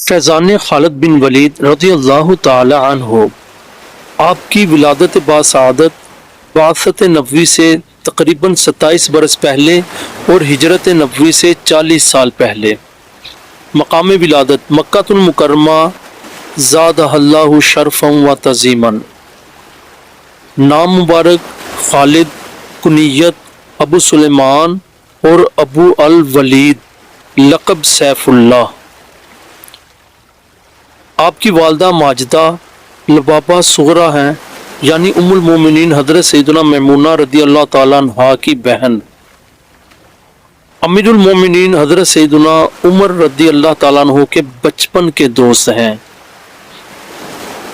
فیضان خالد بن ولید رضی اللہ تعالی عنہ آپ کی ولادت باسعادت بعثت نبوی سے تقریباً 27 برس پہلے اور ہجرت نبوی سے 40 سال پہلے۔ مقام ولادت مکہ المکرمہ زادہ اللہ شرفا و تعظیما۔ نام مبارک خالد، کنیت ابو سلیمان اور ابو الولید، لقب سیف اللہ۔ آپ کی والدہ ماجدہ لبابہ صغرا ہیں، یعنی ام المومنین حضرت سیدنا میمونہ رضی اللہ تعالیٰ عنہا کی بہن۔ امیر المومنین حضرت سیدنا عمر رضی اللہ تعالیٰ عنہ کے بچپن کے دوست ہیں۔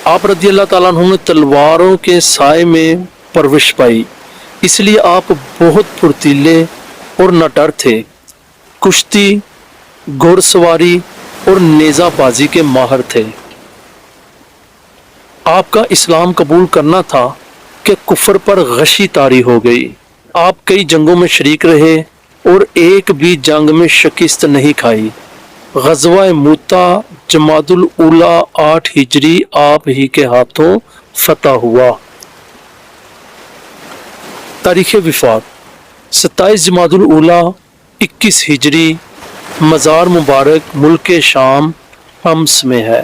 آپ رضی اللہ تعالیٰ عنہ نے تلواروں کے سائے میں پرورش پائی، اس لیے آپ بہت پھرتیلے اور نڈر تھے۔ کشتی، گھوڑ سواری اور نیزہ بازی کے ماہر تھے۔ آپ کا اسلام قبول کرنا تھا کہ کفر پر غشی طاری ہو گئی۔ آپ کئی جنگوں میں شریک رہے اور ایک بھی جنگ میں شکست نہیں کھائی۔ غزوہ موتا جمادی الاولیٰ 8 ہجری آپ ہی کے ہاتھوں فتح ہوا۔ تاریخ وفات 27 جمادی الاولیٰ 21 ہجری، مزار مبارک ملک شام حمص میں ہے۔